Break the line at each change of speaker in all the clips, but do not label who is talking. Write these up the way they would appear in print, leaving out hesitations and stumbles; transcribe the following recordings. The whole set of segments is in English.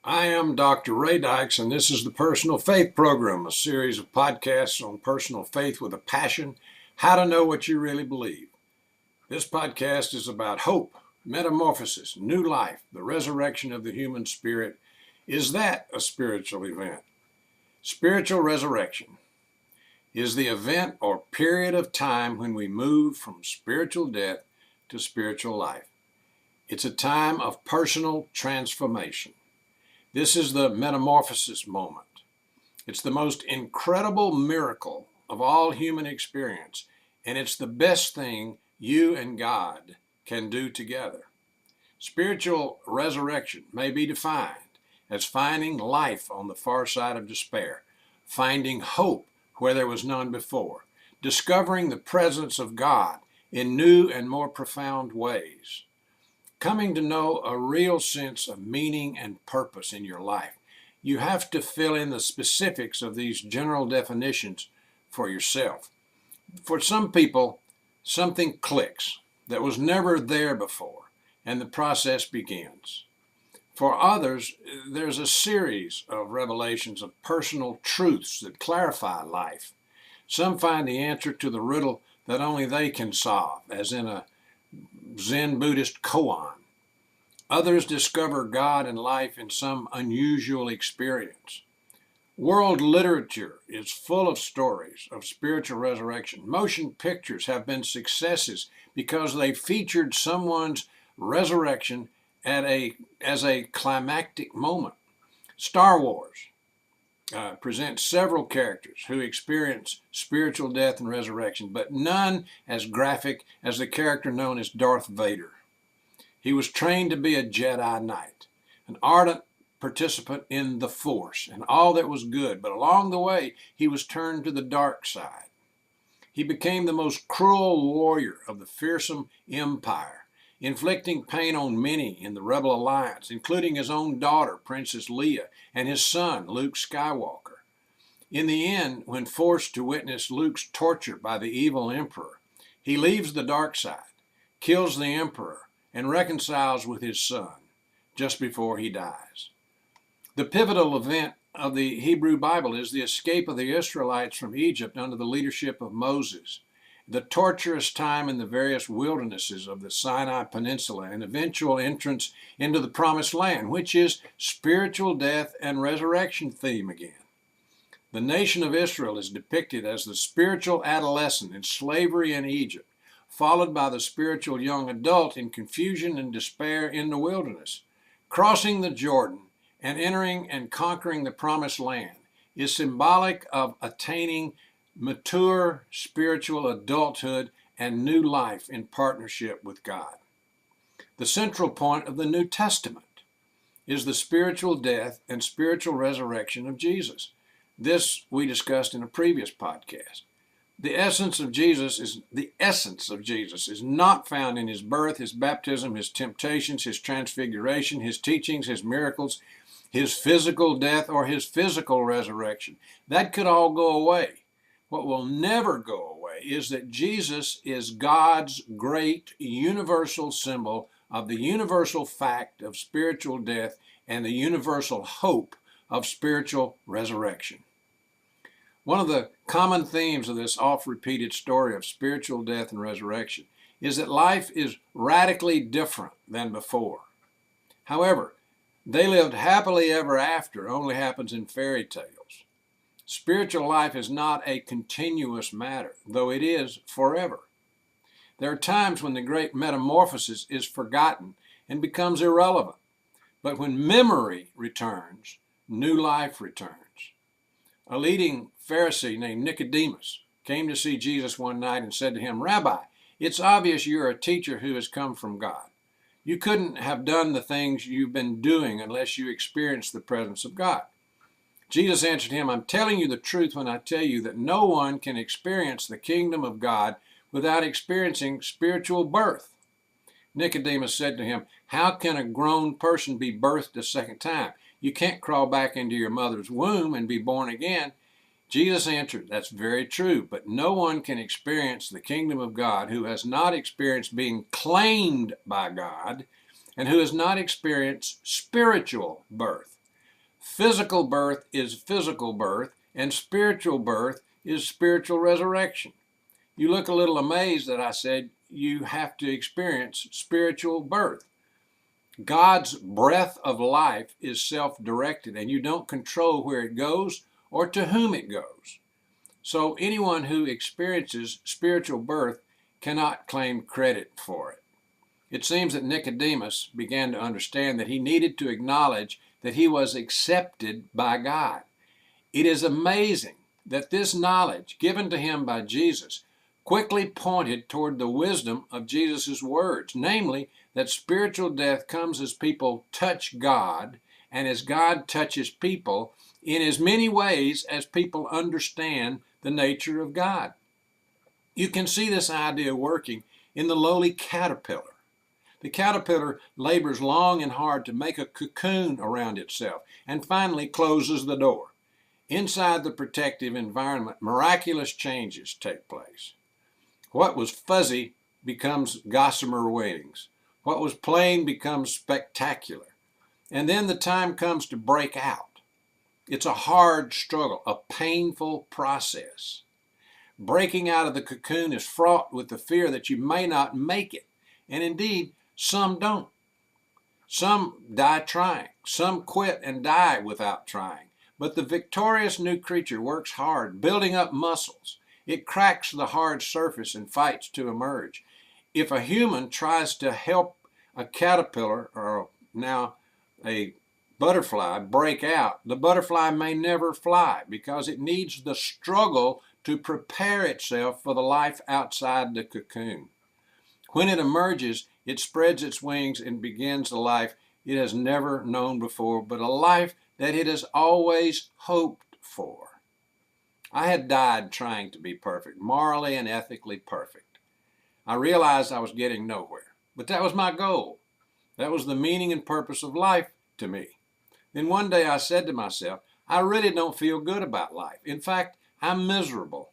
I am Dr. Ray Dykes, and this is the Personal Faith Program, a series of podcasts on personal faith with a passion, how to know what you really believe. This podcast is about hope, metamorphosis, new life, the resurrection of the human spirit. Is that a spiritual event? Spiritual resurrection is the event or period of time when we move from spiritual death to spiritual life. It's a time of personal transformation. This is the metamorphosis moment. It's the most incredible miracle of all human experience, and it's the best thing you and God can do together. Spiritual resurrection may be defined as finding life on the far side of despair, finding hope where there was none before, discovering the presence of God in new and more profound ways, coming to know a real sense of meaning and purpose in your life. You have to fill in the specifics of these general definitions for yourself. For some people, something clicks that was never there before, and the process begins. For others, there's a series of revelations of personal truths that clarify life. Some find the answer to the riddle that only they can solve, as in a Zen Buddhist koan. Others discover God and life in some unusual experience. World literature is full of stories of spiritual resurrection. Motion pictures have been successes because they featured someone's resurrection as a climactic moment. Star Wars presents several characters who experience spiritual death and resurrection, but none as graphic as the character known as Darth Vader. He was trained to be a Jedi Knight, an ardent participant in the Force and all that was good, but along the way he was turned to the dark side. He became the most cruel warrior of the fearsome empire, inflicting pain on many in the Rebel Alliance, including his own daughter, Princess Leia, and his son, Luke Skywalker. In the end, when forced to witness Luke's torture by the evil Emperor, he leaves the dark side, kills the Emperor, and reconciles with his son just before he dies. The pivotal event of the Hebrew Bible is the escape of the Israelites from Egypt under the leadership of Moses, the torturous time in the various wildernesses of the Sinai Peninsula, and eventual entrance into the Promised Land, which is spiritual death and resurrection theme again. The nation of Israel is depicted as the spiritual adolescent in slavery in Egypt, followed by the spiritual young adult in confusion and despair in the wilderness. Crossing the Jordan and entering and conquering the Promised Land is symbolic of attaining mature spiritual adulthood and new life in partnership with God. The central point of the New Testament is the spiritual death and spiritual resurrection of Jesus. This we discussed in a previous podcast. The essence of Jesus is not found in his birth, his baptism, his temptations, his transfiguration, his teachings, his miracles, his physical death, or his physical resurrection. That could all go away. What will never go away is that Jesus is God's great universal symbol of the universal fact of spiritual death and the universal hope of spiritual resurrection. One of the common themes of this oft-repeated story of spiritual death and resurrection is that life is radically different than before. However, they lived happily ever after only happens in fairy tales. Spiritual life is not a continuous matter, though it is forever. There are times when the great metamorphosis is forgotten and becomes irrelevant. But when memory returns, new life returns. A leading Pharisee named Nicodemus came to see Jesus one night and said to him, "Rabbi, it's obvious you're a teacher who has come from God. You couldn't have done the things you've been doing unless you experienced the presence of God." Jesus answered him, "I'm telling you the truth when I tell you that no one can experience the kingdom of God without experiencing spiritual birth." Nicodemus said to him, "How can a grown person be birthed a second time? You can't crawl back into your mother's womb and be born again." Jesus answered, "That's very true, but no one can experience the kingdom of God who has not experienced being claimed by God and who has not experienced spiritual birth. Physical birth is physical birth, and spiritual birth is spiritual resurrection. You look a little amazed that I said you have to experience spiritual birth. God's breath of life is self-directed, and you don't control where it goes or to whom it goes. So anyone who experiences spiritual birth cannot claim credit for it. It seems that Nicodemus began to understand that he needed to acknowledge that he was accepted by God. It is amazing that this knowledge given to him by Jesus quickly pointed toward the wisdom of Jesus' words, namely that spiritual death comes as people touch God and as God touches people in as many ways as people understand the nature of God. You can see this idea working in the lowly caterpillar. The caterpillar labors long and hard to make a cocoon around itself and finally closes the door. Inside the protective environment, miraculous changes take place. What was fuzzy becomes gossamer wings. What was plain becomes spectacular. And then the time comes to break out. It's a hard struggle, a painful process. Breaking out of the cocoon is fraught with the fear that you may not make it. And indeed, some don't. Some die trying. Some quit and die without trying. But the victorious new creature works hard, building up muscles. It cracks the hard surface and fights to emerge. If a human tries to help a caterpillar, or now a butterfly, break out, the butterfly may never fly because it needs the struggle to prepare itself for the life outside the cocoon. When it emerges, it spreads its wings and begins a life it has never known before, but a life that it has always hoped for. I had died trying to be perfect, morally and ethically perfect. I realized I was getting nowhere, but that was my goal. That was the meaning and purpose of life to me. Then one day I said to myself, I really don't feel good about life. In fact, I'm miserable.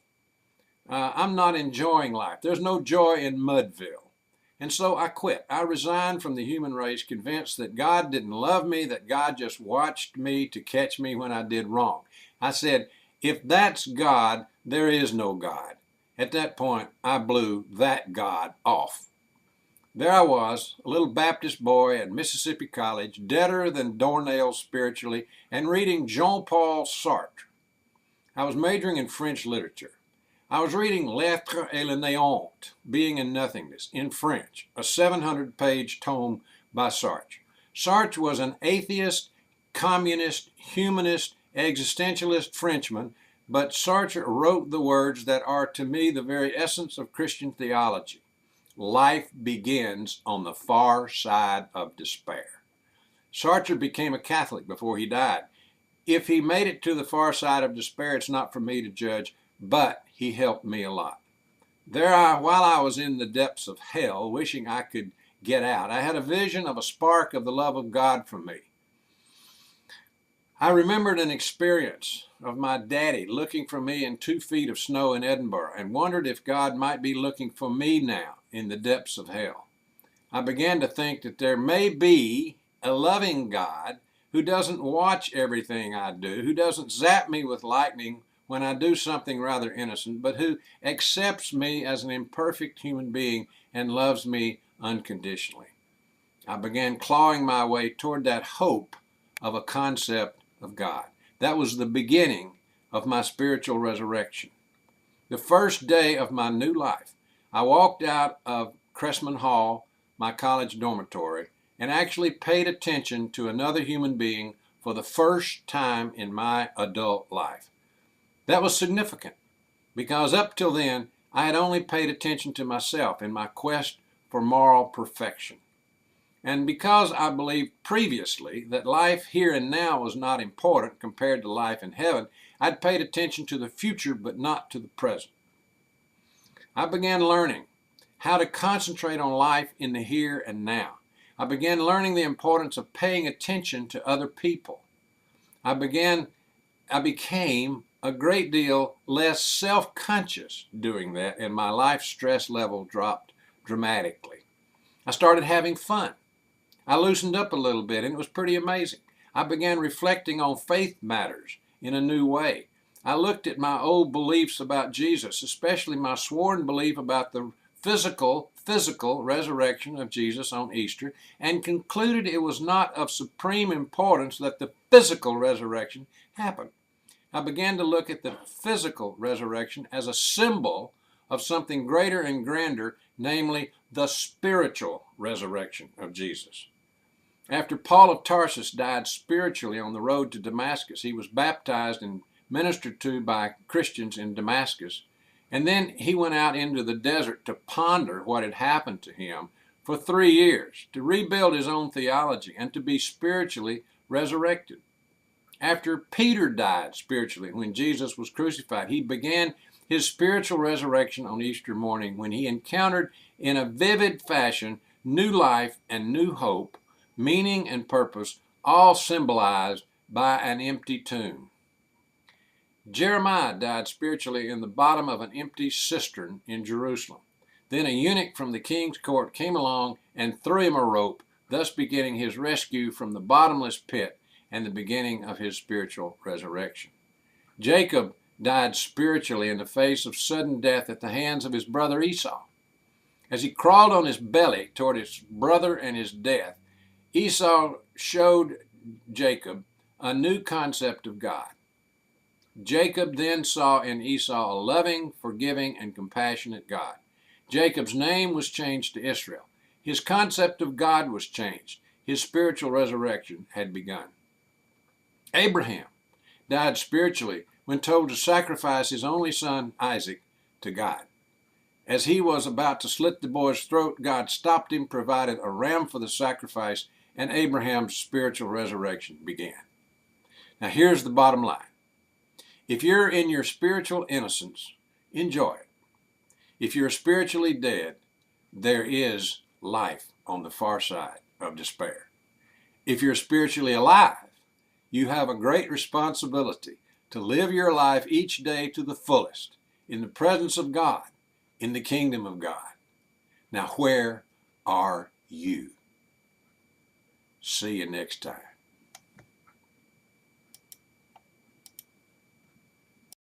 I'm not enjoying life. There's no joy in Mudville. And so I quit. I resigned from the human race, convinced that God didn't love me, that God just watched me to catch me when I did wrong. I said, if that's God, there is no God. At that point, I blew that God off. There I was, a little Baptist boy at Mississippi College, deader than doornails spiritually, and reading Jean-Paul Sartre. I was majoring in French literature. I was reading L'Être et le Néant, Being and Nothingness, in French, a 700-page tome by Sartre. Sartre was an atheist, communist, humanist, existentialist Frenchman, but Sartre wrote the words that are to me the very essence of Christian theology. Life begins on the far side of despair. Sartre became a Catholic before he died. If he made it to the far side of despair, it's not for me to judge, but he helped me a lot. While I was in the depths of hell, wishing I could get out, I had a vision of a spark of the love of God for me. I remembered an experience of my daddy looking for me in 2 feet of snow in Edinburgh and wondered if God might be looking for me now in the depths of hell. I began to think that there may be a loving God who doesn't watch everything I do, who doesn't zap me with lightning when I do something rather innocent, but who accepts me as an imperfect human being and loves me unconditionally. I began clawing my way toward that hope of a concept of God. That was the beginning of my spiritual resurrection. The first day of my new life, I walked out of Cressman Hall, my college dormitory, and actually paid attention to another human being for the first time in my adult life. That was significant because up till then, I had only paid attention to myself in my quest for moral perfection. And because I believed previously that life here and now was not important compared to life in heaven, I'd paid attention to the future but not to the present. I began learning how to concentrate on life in the here and now. I began learning the importance of paying attention to other people. I became a great deal less self-conscious doing that, and my life stress level dropped dramatically. I started having fun. I loosened up a little bit, and it was pretty amazing. I began reflecting on faith matters in a new way. I looked at my old beliefs about Jesus, especially my sworn belief about the physical resurrection of Jesus on Easter, and concluded it was not of supreme importance that the physical resurrection happen. I began to look at the physical resurrection as a symbol of something greater and grander, namely the spiritual resurrection of Jesus. After Paul of Tarsus died spiritually on the road to Damascus, he was baptized and ministered to by Christians in Damascus, and then he went out into the desert to ponder what had happened to him for 3 years, to rebuild his own theology and to be spiritually resurrected. After Peter died spiritually when Jesus was crucified, he began his spiritual resurrection on Easter morning when he encountered in a vivid fashion new life and new hope, meaning and purpose, all symbolized by an empty tomb. Jeremiah died spiritually in the bottom of an empty cistern in Jerusalem. Then a eunuch from the king's court came along and threw him a rope, thus beginning his rescue from the bottomless pit and the beginning of his spiritual resurrection. Jacob died spiritually in the face of sudden death at the hands of his brother Esau. As he crawled on his belly toward his brother and his death, Esau showed Jacob a new concept of God. Jacob then saw in Esau a loving, forgiving, and compassionate God. Jacob's name was changed to Israel. His concept of God was changed. His spiritual resurrection had begun. Abraham died spiritually when told to sacrifice his only son, Isaac, to God. As he was about to slit the boy's throat, God stopped him, provided a ram for the sacrifice, and Abraham's spiritual resurrection began. Now here's the bottom line. If you're in your spiritual innocence, enjoy it. If you're spiritually dead, there is life on the far side of despair. If you're spiritually alive, you have a great responsibility to live your life each day to the fullest, in the presence of God, in the kingdom of God. Now, where are you? See you next time.